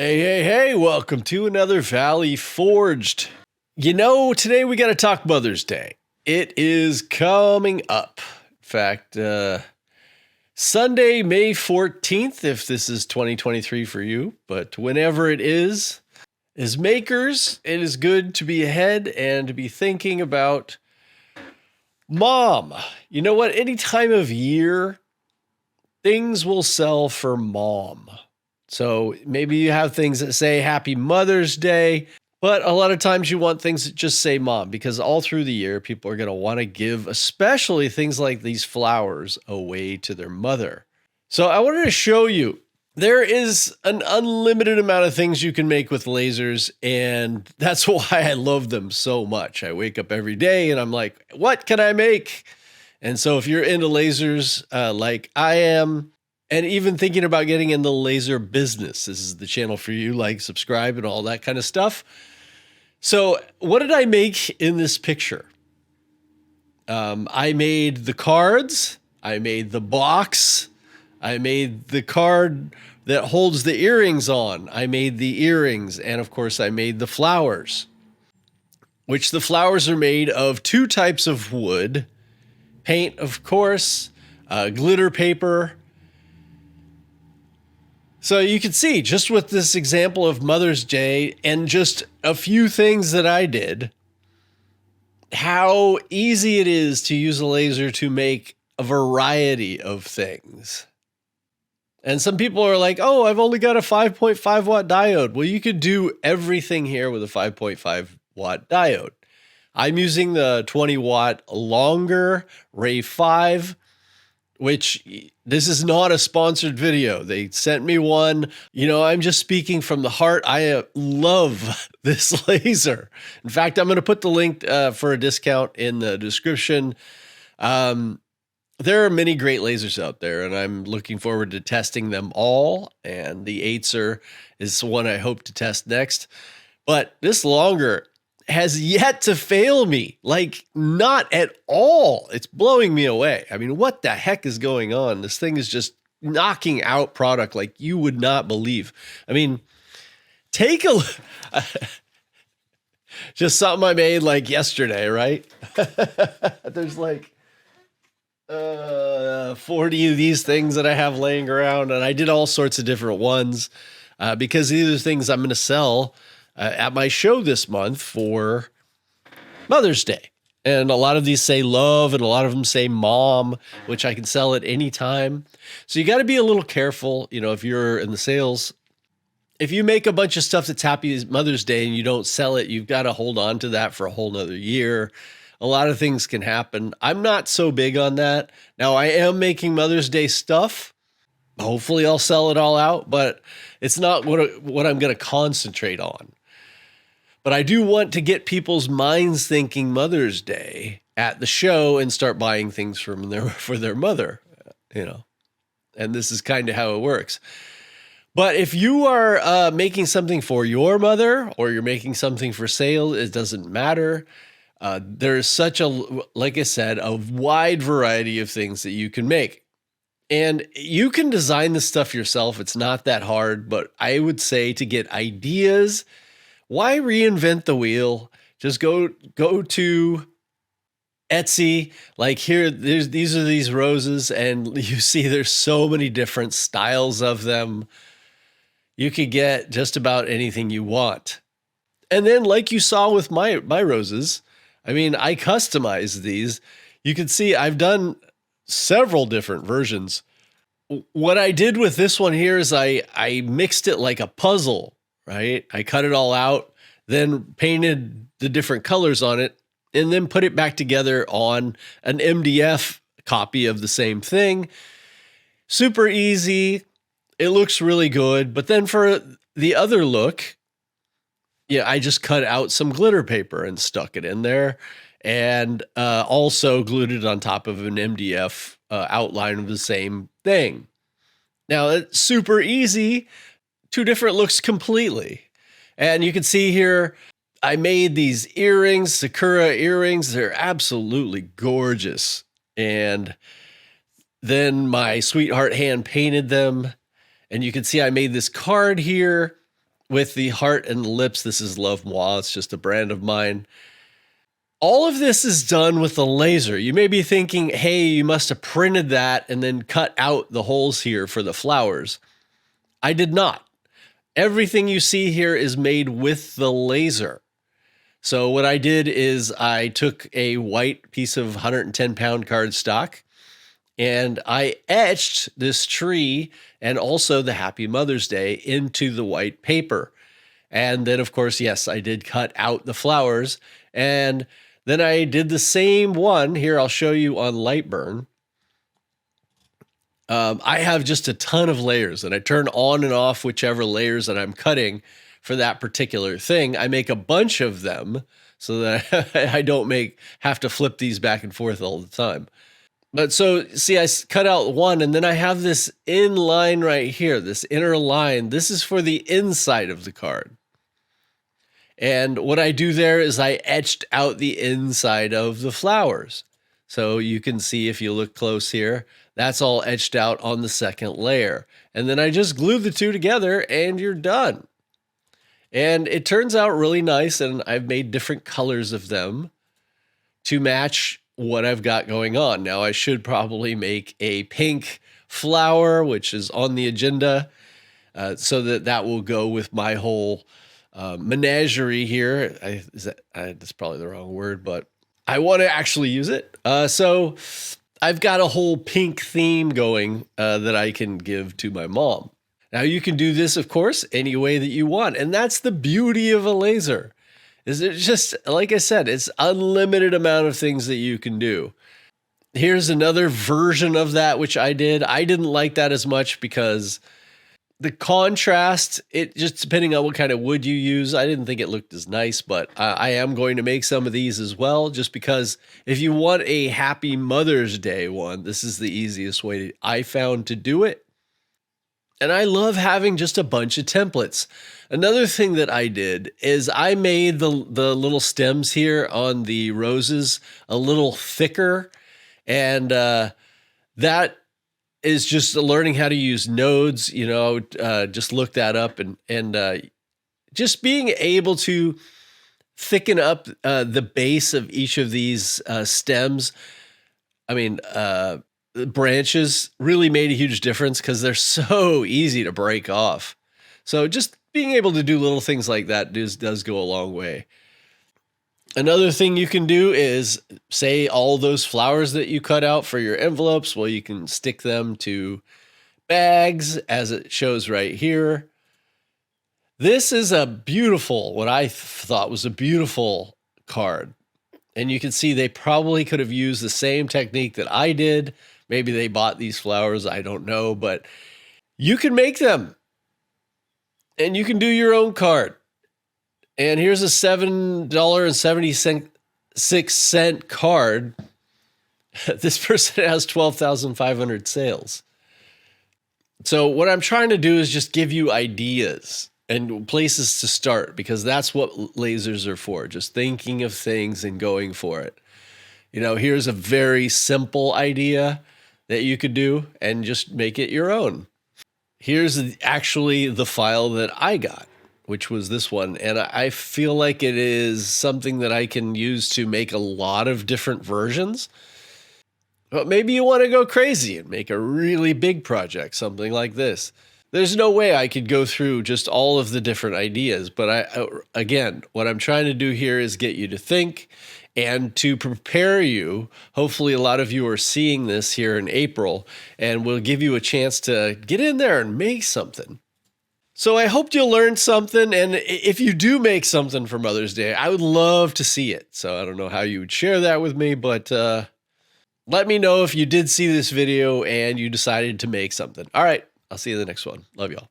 Hey, welcome to another Valley Forged. Today we got to talk Mother's Day. It is coming up. In fact, Sunday, May 14th, if this is 2023 for you, but whenever it is, as makers, it is good to be ahead and to be thinking about mom. You know what? Any time of year, things will sell for mom. So maybe you have things that say Happy Mother's Day, but a lot of times you want things that just say mom, because all through the year, people are going to want to give, especially things like these flowers, away to their mother. So I wanted to show you, there is an unlimited amount of things you can make with lasers, and that's why I love them so much. I wake up every day and I'm like, what can I make? And so if you're into lasers like I am, and even thinking about getting in the laser business, this is the channel for you. Like, subscribe, and all that kind of stuff. So what did I make in this picture? I made the cards. I made the box. I made the card that holds the earrings on. I made the earrings. And of course, I made the flowers, which the flowers are made of two types of wood. Paint, of course, glitter paper. So you can see, just with this example of Mother's Day and just a few things that I did, how easy it is to use a laser to make a variety of things. And some people are like, oh, I've only got a 5.5 watt diode. Well, you could do everything here with a 5.5 watt diode. I'm using the 20 watt longer Ray 5, which this is not a sponsored video. They sent me one. I'm just speaking from the heart. I love this laser. In fact, I'm going to put the link for a discount in the description. There are many great lasers out there, and I'm looking forward to testing them all. And the Aether is one I hope to test next. But this longer has yet to fail me, like not at all. It's blowing me away. I mean, what the heck is going on? This thing is just knocking out product like you would not believe. I mean, take a look. Just something I made like yesterday, right? There's like 40 of these things that I have laying around, and I did all sorts of different ones because these are things I'm going to sell at my show this month for Mother's Day. And a lot of these say love, and a lot of them say mom, which I can sell at any time. So you got to be a little careful, if you're in the sales. If you make a bunch of stuff that's Happy Mother's Day and you don't sell it, you've got to hold on to that for a whole nother year. A lot of things can happen. I'm not so big on that. Now, I am making Mother's Day stuff. Hopefully I'll sell it all out, but it's not what I'm going to concentrate on. But I do want to get people's minds thinking Mother's Day at the show and start buying things for their mother, and this is kind of how it works. But if you are making something for your mother, or you're making something for sale, it doesn't matter. There's such like I said, a wide variety of things that you can make. And you can design this stuff yourself. It's not that hard, but I would say to get ideas, why reinvent the wheel? Just go to Etsy. Like here, these are these roses, and you see there's so many different styles of them. You could get just about anything you want. And then, like you saw with my roses, I mean, I customized these. You can see I've done several different versions. What I did with this one here is I mixed it like a puzzle. Right? I cut it all out, then painted the different colors on it, and then put it back together on an MDF copy of the same thing. Super easy. It looks really good. But then for the other look, I just cut out some glitter paper and stuck it in there, and also glued it on top of an MDF outline of the same thing. Now, it's super easy. Two different looks completely. And you can see here, I made these earrings, Sakura earrings. They're absolutely gorgeous. And then my sweetheart hand painted them. And you can see I made this card here. with the heart and lips. This is Love Moi. It's just a brand of mine. All of this is done with a laser. You may be thinking, hey, you must have printed that and then cut out the holes here for the flowers. I did not. Everything you see here is made with the laser. So what I did is I took a white piece of 110-pound cardstock and I etched this tree and also the Happy Mother's Day into the white paper. And then, of course, yes, I did cut out the flowers. And then I did the same one. Here, I'll show you on Lightburn. I have just a ton of layers, and I turn on and off whichever layers that I'm cutting for that particular thing. I make a bunch of them so that I don't have to flip these back and forth all the time. But so, see, I cut out one, and then I have this in line right here, this inner line. This is for the inside of the card. And what I do there is I etched out the inside of the flowers. So you can see if you look close here, that's all etched out on the second layer. And then I just glue the two together and you're done. And it turns out really nice, and I've made different colors of them to match what I've got going on. Now I should probably make a pink flower, which is on the agenda, so that will go with my whole menagerie here. That's probably the wrong word, but I want to actually use it. So I've got a whole pink theme going that I can give to my mom. Now you can do this, of course, any way that you want. And that's the beauty of a laser. Is it just, like I said, it's unlimited amount of things that you can do. Here's another version of that, which I did. I didn't like that as much because the contrast, it just depending on what kind of wood you use, I didn't think it looked as nice, but I am going to make some of these as well, just because if you want a Happy Mother's Day one, this is the easiest way I found to do it. And I love having just a bunch of templates. Another thing that I did is I made the little stems here on the roses a little thicker, and that is just learning how to use nodes. Just look that up, and just being able to thicken up the base of each of these stems. Branches really made a huge difference because they're so easy to break off. So just being able to do little things like that does go a long way. Another thing you can do is, say, all those flowers that you cut out for your envelopes, well, you can stick them to bags as it shows right here. This is what I thought was a beautiful card. And you can see they probably could have used the same technique that I did. Maybe they bought these flowers, I don't know, but you can make them. And you can do your own card. And here's a $7.76 card. This person has 12,500 sales. So what I'm trying to do is just give you ideas and places to start, because that's what lasers are for, just thinking of things and going for it. Here's a very simple idea that you could do and just make it your own. Here's actually the file that I got, which was this one. And I feel like it is something that I can use to make a lot of different versions. But maybe you want to go crazy and make a really big project, something like this. There's no way I could go through just all of the different ideas. But again, what I'm trying to do here is get you to think and to prepare you. Hopefully a lot of you are seeing this here in April, and we'll give you a chance to get in there and make something. So I hope you learned something, and if you do make something for Mother's Day, I would love to see it. So I don't know how you would share that with me, but let me know if you did see this video and you decided to make something. All right, I'll see you in the next one. Love y'all.